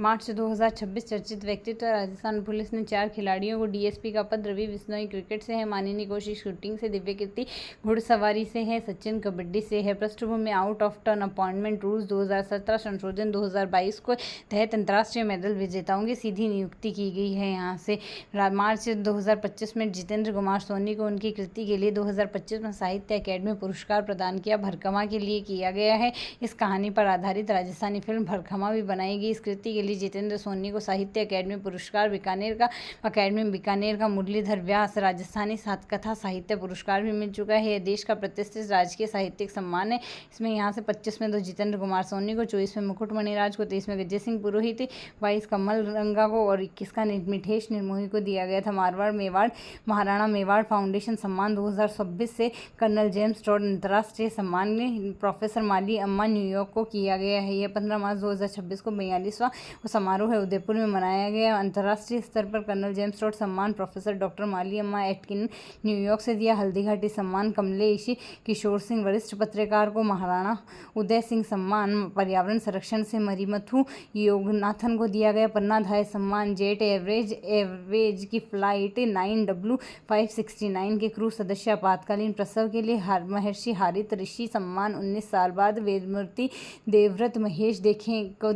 मार्च 2026 चर्चित व्यक्तित्व। राजस्थान पुलिस ने 4 खिलाड़ियों को डीएसपी का पद। रवि बिश्नोई क्रिकेट से है, मानिनी कौशिक शूटिंग से, दिव्य कीर्ति घुड़सवारी से है, सचिन कबड्डी से है। पृष्ठभूमि out of turn appointment rules 2017 संशोधन 2022 को तहत अंतर्राष्ट्रीय मेडल विजेताओं की सीधी नियुक्ति की गई है। यहाँ से मार्च 2025 में जितेंद्र कुमार सोनी को उनकी कृति के लिए 2025 में साहित्य अकेडमी पुरस्कार प्रदान किया भरखमा के लिए किया गया है। इस कहानी पर आधारित राजस्थानी फिल्म भरखमा भी बनाई गई। इस कृति के लिए जितेंद्र सोनी को साहित्य अकेडमी पुरस्कार, बीकानेर का मुरलीधर व्यास राजस्थानी कथा साहित्य पुरस्कार भी मिल चुका है। यह देश का प्रतिष्ठित राजकीय साहित्यिक सम्मान है। इसमें यहाँ से 25 में तो जितेंद्र कुमार सोनी को, 24 में मुकुट मणिराज को, 23 में विजय सिंह पुरोहित, 22 कमल रंगा को और 21 का मिठेश निर्मोही को दिया गया था। मारवाड़ मेवाड़ महाराणा मेवाड़ फाउंडेशन सम्मान 2026 से कर्नल जेम्स टॉड अंतर्राष्ट्रीय सम्मान प्रोफेसर माली अम्मा न्यूयॉर्क को किया गया है। यह 15 मार्च 2026 को 42वां समारोह है उदयपुर में मनाया गया। अंतर्राष्ट्रीय स्तर पर कर्नल जेम्स टॉड सम्मान प्रोफेसर डॉक्टर माली अम्मा एटकिन न्यूयॉर्क से दिया। हल्दीघाटी सम्मान कमलेश किशोर सिंह, वरिष्ठ पत्रकार को महाराणा उदय सिंह सम्मान पर्यावरण संरक्षण से मरीमथु योगनाथन को दिया गया। पन्ना धाय सम्मान जेट एयरवेज की फ्लाइट 9W569 के क्रू सदस्य आपातकालीन प्रसव के लिए महर्षि हारित ऋषि सम्मान 19 साल बाद वेदमूर्ति देवव्रत महेश रेखे को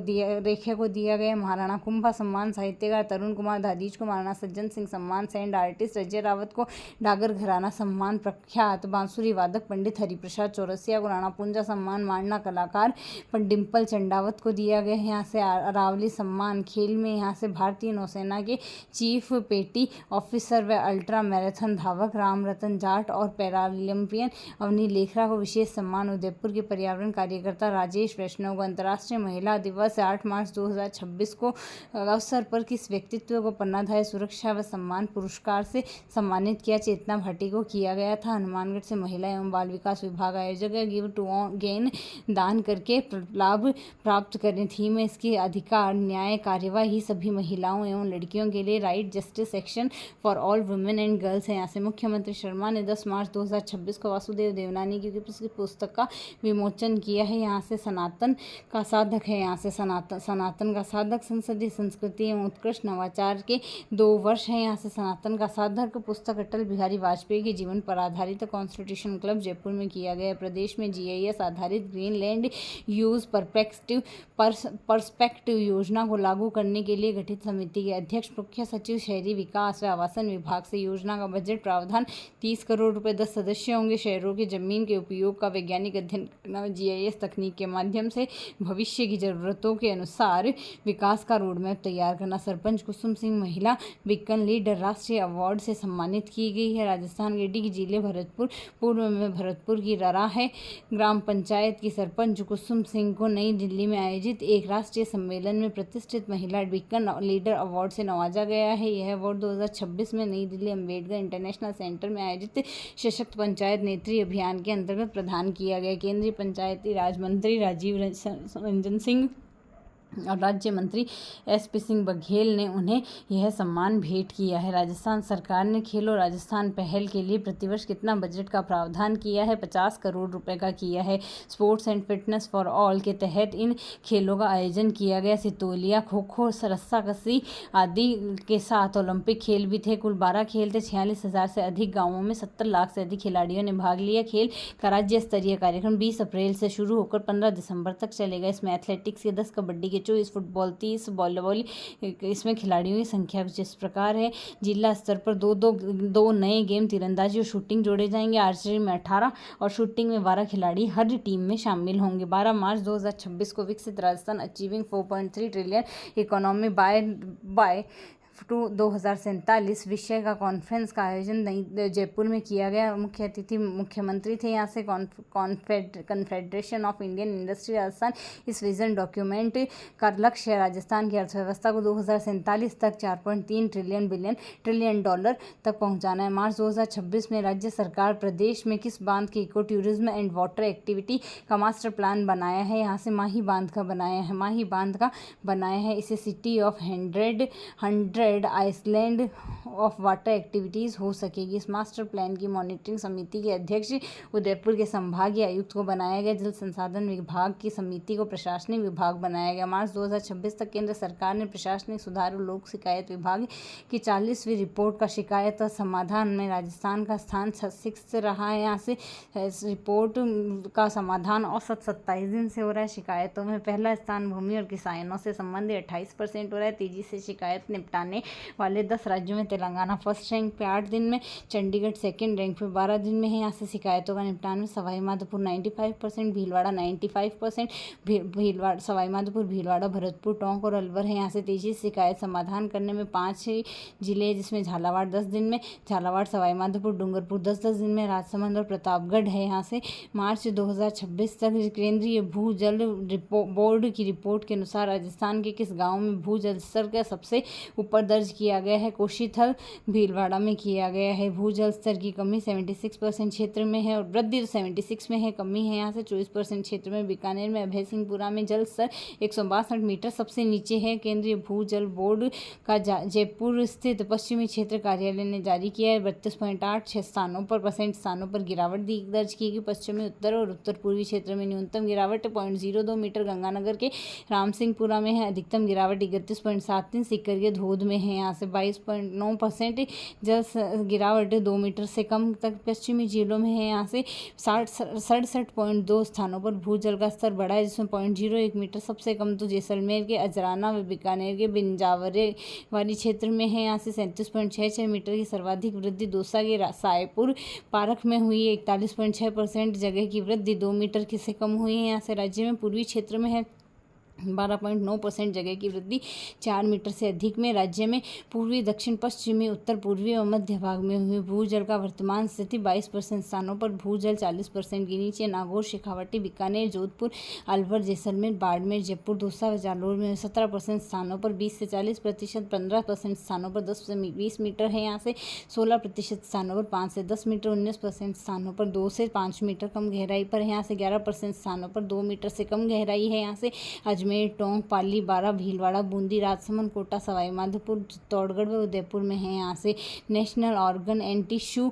दिया गया। महाराणा कुंभा सम्मान साहित्यकार तरुण कुमार दादीज को, महाराणा सज्जन सिंह सम्मान सैंड आर्टिस्ट अजय रावत को, डागर घराना सम्मान प्रख्यात बांसुरी वादक पंडित हरिप्रसाद चौरसिया को, राणा पुंजा सम्मान मांडना कलाकार डिम्पल चंडावत को दिया गया है। यहाँ से अरावली सम्मान खेल में यहाँ से भारतीय नौसेना के चीफ पेटी ऑफिसर व अल्ट्रा मैराथन धावक राम रतन जाट और पैरालंपियन अवनी लेखरा को विशेष सम्मान। उदयपुर के पर्यावरण कार्यकर्ता राजेश वैष्णव को अंतर्राष्ट्रीय महिला दिवस 8 मार्च 2026 को अवसर पर किस व्यक्तित्व को पन्नाधाय सुरक्षा व सम्मान पुरस्कार से सम्मानित किया? चेतना भाटी को किया गया था। हनुमानगढ़ से महिला एवं बाल विकास विभाग आयोजक गिव टू गेन दान करके लाभ प्राप्त करें थीम में इसकी अधिकार न्याय कार्यवाही सभी महिलाओं एवं लड़कियों के लिए right justice action for all women and girls है। यहाँ से मुख्यमंत्री शर्मा ने 10 मार्च 2026 को वासुदेव देवनानी की पुस्तक का विमोचन किया है। यहाँ से सनातन का साधक है। यहाँ से सनातन का साधक संसदीय संस्कृति एवं उत्कृष्ट नवाचार के 2 वर्ष है। यहाँ से सनातन का साधक पुस्तक अटल बिहारी वाजपेयी के जीवन पर आधारित कॉन्स्टिट्यूशन क्लब जयपुर में किया गया। प्रदेश में GIS आधारित ग्रीनलैंड यूज पर्सपेक्टिव योजना को लागू करने के लिए गठित समिति के अध्यक्ष मुख्य सचिव शहरी विकास व आवासन विभाग से योजना का बजट प्रावधान 30 करोड़ रुपए 10 सदस्य होंगे। शहरों की जमीन के उपयोग का वैज्ञानिक अध्ययन करना, GIS तकनीक के माध्यम से भविष्य की जरूरतों के अनुसार विकास का रोडमैप तैयार करना। सरपंच कुसुम सिंह महिला बीकन लीडर राष्ट्रीय अवार्ड से सम्मानित की गई है। राजस्थान के डी जिले भरतपुर पूर्व में भरतपुर की ररा है ग्राम पंचायत की सरपंच कुसुम सिंह को नई दिल्ली में आयोजित एक राष्ट्रीय सम्मेलन में प्रतिष्ठित महिला बीकन लीडर अवार्ड से नवाजा गया है। यह अवार्ड 2026 में नई दिल्ली अम्बेडकर इंटरनेशनल सेंटर में आयोजित सशक्त पंचायत नेत्री अभियान के अंतर्गत प्रदान किया गया। केंद्रीय पंचायती राज मंत्री राजीव रंजन सिंह और राज्य मंत्री SP सिंह बघेल ने उन्हें यह सम्मान भेंट किया है। राजस्थान सरकार ने खेलो राजस्थान पहल के लिए प्रतिवर्ष कितना बजट का प्रावधान किया है? 50 करोड़ रुपए का किया है। Sports and fitness for all के तहत इन खेलों का आयोजन किया गया। सितोलिया, खो खो, रस्साकसी आदि के साथ ओलंपिक खेल भी थे। कुल 12 खेल थे। 46,000 से अधिक गाँवों में 70 लाख से अधिक खिलाड़ियों ने भाग लिया। खेल का राज्य स्तरीय कार्यक्रम 20 अप्रैल से शुरू होकर 15 दिसंबर तक चलेगा। इसमें एथलेटिक्स के 10, कबड्डी के 24, फुटबॉल 30, वॉलीबॉल इसमें खिलाड़ियों की संख्या कुछ इस प्रकार है। जिला स्तर पर दो नए गेम तीरंदाजी और शूटिंग जोड़े जाएंगे। आर्चरी में 18 और शूटिंग में 12 खिलाड़ी हर टीम में शामिल होंगे। 12 मार्च 2026 को विकसित Rajasthan achieving 4.3 trillion economy bye 2047 विषय का कॉन्फ्रेंस का आयोजन जयपुर में किया गया। मुख्य अतिथि मुख्यमंत्री थे। यहाँ से confederation of Indian industry Rajasthan इस विजन डॉक्यूमेंट का लक्ष्य है राजस्थान की अर्थव्यवस्था को 2047 तक 4.3 ट्रिलियन डॉलर तक पहुँचाना है। मार्च 2026 में राज्य सरकार प्रदेश में किस बांध के eco tourism and water activity का मास्टर प्लान बनाया है? यहाँ से माही बांध का बनाया है। इसे city of 100 watered island of water activities हो सकेगी। इस मास्टर प्लान की मॉनिटरिंग समिति के अध्यक्ष उदयपुर के संभागीय आयुक्त को बनाया गया। जल संसाधन विभाग की समिति को प्रशासनिक विभाग बनाया गया। मार्च 2026 तक केंद्र सरकार ने प्रशासनिक सुधार और लोक शिकायत विभाग की 40वीं रिपोर्ट का शिकायत और समाधान में राजस्थान का स्थान 6 रहा है। यहाँ से इस रिपोर्ट का समाधान औसत 27 दिन से हो रहा है। शिकायतों में पहला स्थान भूमि और किसानों से संबंधित 28% हो रहा है। तेजी से शिकायत निपटाने वाले 10 राज्यों में तेलंगाना फर्स्ट रैंक पे 8 दिन में, चंडीगढ़ सेकंड रैंक पे 12 दिन में है। यहाँ से शिकायतों का निपटान में सवाई माधोपुर 95%, भीलवाड़ा 95%, भीलवाड़ा सवाई माधोपुर, भीलवाड़ा, भरतपुर, टोंक और अलवर है। यहाँ से तेजी से शिकायत समाधान करने में 5 जिले जिसमें झालावाड़ 10 दिन में, झालावाड़, सवाई माधोपुर, डूंगरपुर 10-10 दिन में, राजसमंद और प्रतापगढ़ है। यहाँ से मार्च 2026 तक केंद्रीय भूजल बोर्ड की रिपोर्ट के अनुसार राजस्थान के किस गांव में भूजल स्तर का सबसे ऊपर दर्ज किया गया है? कोशीथल, भीलवाड़ा में किया गया है। भूजल स्तर की कमी 76% क्षेत्र में है और वृद्धि 76 में है, कमी है यहाँ से 24% क्षेत्र में। बीकानेर में अभय सिंहपुरा में जल स्तर 162 मीटर सबसे नीचे है। केंद्रीय भूजल बोर्ड का जयपुर स्थित पश्चिमी क्षेत्र कार्यालय ने जारी किया है। 32.8 स्थानों पर गिरावट दर्ज की गई। पश्चिमी, उत्तर और उत्तर पूर्वी क्षेत्र में न्यूनतम गिरावट 0.02 मीटर गंगानगर के रामसिंहपुरा में है। अधिकतम गिरावट 31.73 सीकर के धोध में है। यहाँ से 22.9% जल गिरावट 2 मीटर से कम तक पश्चिमी जिलों में है। यहाँ से 67.2 स्थानों पर भूजल का स्तर बढ़ा है, जिसमें 0.01 मीटर सबसे कम तो जैसलमेर के अजराना व बीकानेर के बिंजावरे वाली क्षेत्र में है। यहाँ से 37.66 मीटर की सर्वाधिक वृद्धि दौसा के सायपुर पारक में हुई है। 41.6% जगह की वृद्धि 2 मीटर से कम हुई है। यहाँ से राज्य में पूर्वी क्षेत्र में है 12.9% जगह की वृद्धि 4 मीटर से अधिक में। राज्य में पूर्वी, दक्षिण पश्चिमी, उत्तर पूर्वी और मध्य भाग में हुई भूजल का वर्तमान स्थिति 22% स्थानों पर भूजल 40% के नीचे। नागौर, शेखावाटी, बीकानेर, जोधपुर, अलवर, जैसलमेर, बाड़मेर, जयपुर, दौसा व जालोर में 17% स्थानों पर 20 से 40%, 15% स्थानों पर 10 से 20 मीटर है। यहाँ से 16% स्थानों पर 5 से 10 मीटर, 19% स्थानों पर 2 से 5 मीटर कम गहराई पर है। यहाँ से 11% स्थानों पर 2 मीटर से कम गहराई है। यहाँ से अजमेर, टोंक, पाली, बारा, भीलवाड़ा, बूंदी, राजसमंद, कोटा, सवाई माधोपुर, चित्तौड़गढ़ व उदयपुर में है। यहाँ से national organ and tissue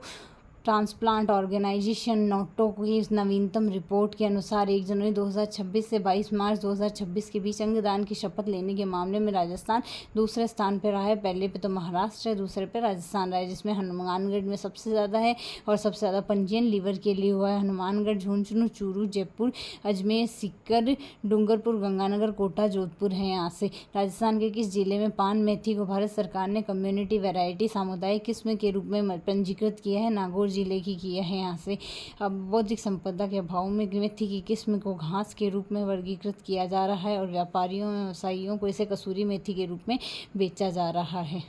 transplant organisation NOTTO की नवीनतम रिपोर्ट के अनुसार 1 जनवरी 2026 से 22 मार्च 2026 के बीच अंगदान की शपथ लेने के मामले में राजस्थान दूसरे स्थान पर रहा है। पहले पे तो महाराष्ट्र है, दूसरे पे राजस्थान रहा है, जिसमें हनुमानगढ़ में सबसे ज़्यादा है और सबसे ज़्यादा पंजीयन लीवर के लिए हुआ है। हनुमानगढ़, झुंझुनू, चूरू, जयपुर, अजमेर, सीकर, डूंगरपुर, गंगानगर, कोटा, जोधपुर है। यहाँ से राजस्थान के किस जिले में पान मेथी को भारत सरकार ने कम्युनिटी वैरायटी सामुदायिक किस्म के रूप में पंजीकृत किया है? नागौर जिले की किया है। यहाँ से अब बौद्धिक संपदा के अभाव में मेथी की किस्म को घास के रूप में वर्गीकृत किया जा रहा है और व्यापारियों, व्यवसायियों को इसे कसूरी मेथी के रूप में बेचा जा रहा है।